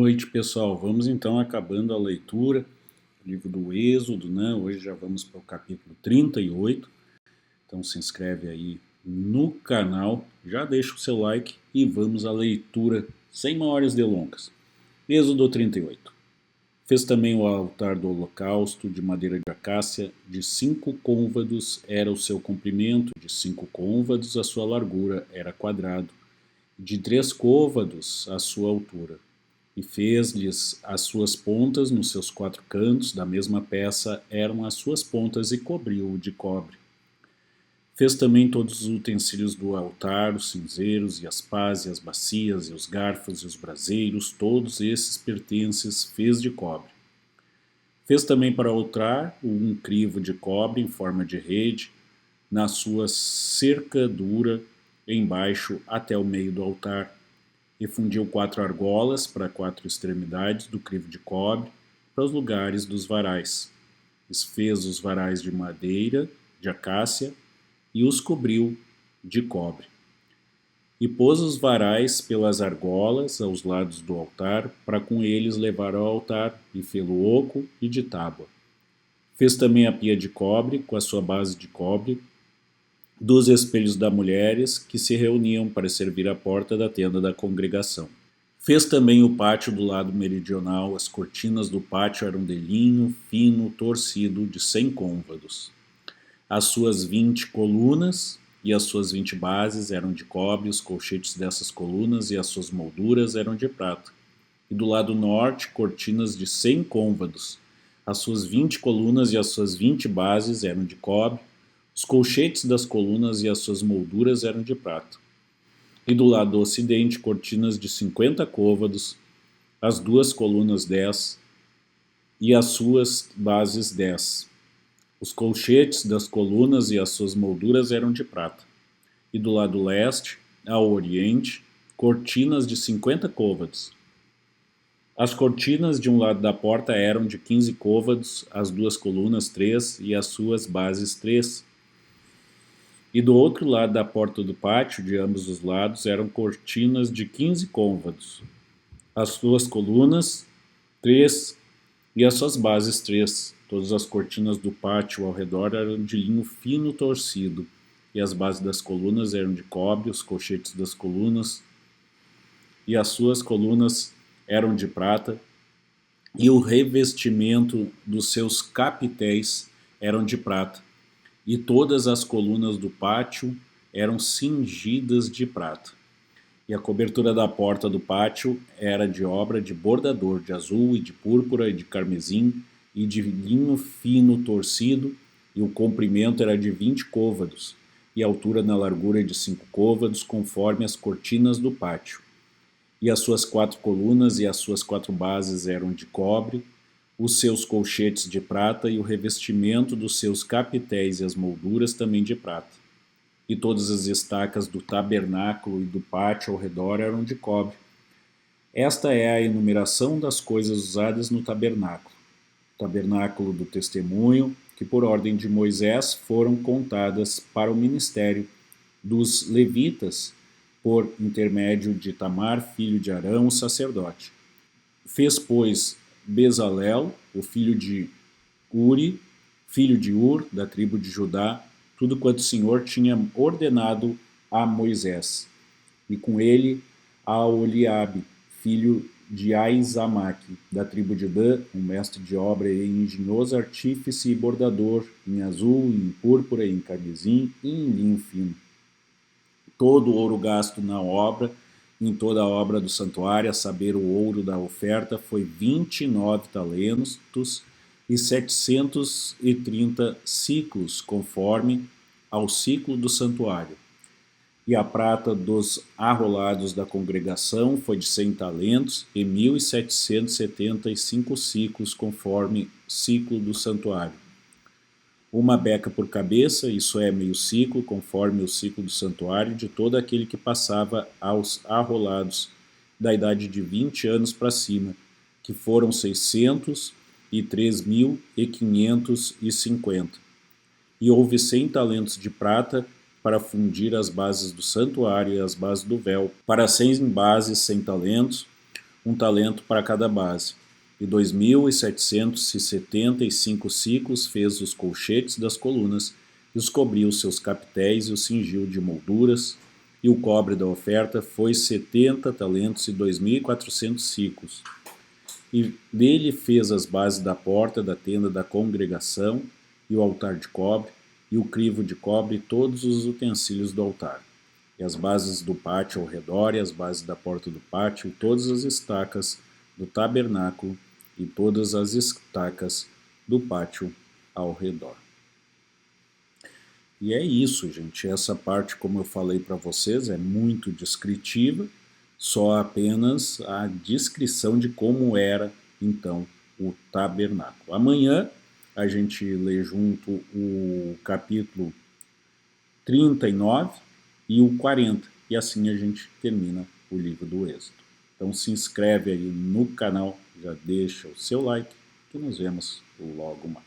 Noite, pessoal. Vamos então acabando a leitura do livro do Êxodo, né? Hoje já vamos para o capítulo 38. Então se inscreve aí no canal, já deixa o seu like e vamos à leitura sem maiores delongas. Êxodo 38. Fez também o altar do holocausto de madeira de acácia, de 5 côvados era o seu comprimento, de 5 côvados a sua largura era quadrado, de 3 côvados a sua altura. E fez-lhes as suas pontas nos seus 4 cantos, da mesma peça eram as suas pontas, e cobriu-o de cobre. Fez também todos os utensílios do altar, os cinzeiros, e as pás, e as bacias, e os garfos, e os braseiros, todos esses pertences fez de cobre. Fez também para o altar um crivo de cobre em forma de rede, na sua cercadura embaixo até o meio do altar, e fundiu 4 argolas para 4 extremidades do crivo de cobre, para os lugares dos varais. Fez os varais de madeira, de acácia, e os cobriu de cobre. E pôs os varais pelas argolas aos lados do altar, para com eles levar ao altar, e fê-lo oco e de tábua. Fez também a pia de cobre, com a sua base de cobre, dos espelhos das mulheres que se reuniam para servir à porta da tenda da congregação. Fez também o pátio do lado meridional, as cortinas do pátio eram de linho fino torcido de 100 côvados. As suas 20 colunas e as suas 20 bases eram de cobre, os colchetes dessas colunas e as suas molduras eram de prata. E do lado norte, cortinas de 100 côvados. As suas 20 colunas e as suas 20 bases eram de cobre, os colchetes das colunas e as suas molduras eram de prata. E do lado ocidente, cortinas de 50 côvados, as 2 colunas 10 e as suas bases 10. Os colchetes das colunas e as suas molduras eram de prata. E do lado leste, ao oriente, cortinas de 50 côvados. As cortinas de um lado da porta eram de 15 côvados, as 2 colunas 3 e as suas bases 3. E do outro lado da porta do pátio, de ambos os lados, eram cortinas de 15 côvados, as suas colunas 3 e as suas bases 3. Todas as cortinas do pátio ao redor eram de linho fino torcido, e as bases das colunas eram de cobre, os colchetes das colunas e as suas colunas eram de prata, e o revestimento dos seus capitéis eram de prata. E todas as colunas do pátio eram cingidas de prata. E a cobertura da porta do pátio era de obra de bordador, de azul e de púrpura e de carmesim e de linho fino torcido, e o comprimento era de 20 côvados, e a altura na largura de 5 côvados, conforme as cortinas do pátio. E as suas 4 colunas e as suas 4 bases eram de cobre, os seus colchetes de prata e o revestimento dos seus capitéis e as molduras também de prata. E todas as estacas do tabernáculo e do pátio ao redor eram de cobre. Esta é a enumeração das coisas usadas no tabernáculo. O tabernáculo do testemunho, que por ordem de Moisés foram contadas para o ministério dos levitas, por intermédio de Itamar, filho de Arão, o sacerdote. Fez, pois, Bezalel, o filho de Uri, filho de Ur, da tribo de Judá, tudo quanto o Senhor tinha ordenado a Moisés. E com ele a Oliabe, filho de Aizamaque, da tribo de Dan, um mestre de obra e engenhoso artífice e bordador, em azul, em púrpura, em carmesim e em linho fino. Todo o ouro gasto na obra, em toda a obra do santuário, a saber, o ouro da oferta, foi 29 talentos e 730 ciclos, conforme ao ciclo do santuário. E a prata dos arrolados da congregação foi de 100 talentos e 1.775 ciclos, conforme ciclo do santuário. Uma beca por cabeça, isso é, meio ciclo, conforme o ciclo do santuário, de todo aquele que passava aos arrolados da idade de 20 anos para cima, que foram 603.550. E houve 100 talentos de prata para fundir as bases do santuário e as bases do véu, para 100 bases 100 talentos, um talento para cada base, e 2.775 ciclos fez os colchetes das colunas, e os cobriu seus capitéis e os cingiu de molduras, e o cobre da oferta foi 70 talentos e 2.400 ciclos. E dele fez as bases da porta da tenda da congregação, e o altar de cobre, e o crivo de cobre, e todos os utensílios do altar, e as bases do pátio ao redor, e as bases da porta do pátio, e todas as estacas do tabernáculo, e todas as estacas do pátio ao redor. E é isso, gente. Essa parte, como eu falei para vocês, é muito descritiva, só apenas a descrição de como era, então, o tabernáculo. Amanhã a gente lê junto o capítulo 39 e o 40, e assim a gente termina o livro do Êxodo. Então se inscreve aí no canal, já deixa o seu like, que nos vemos logo mais.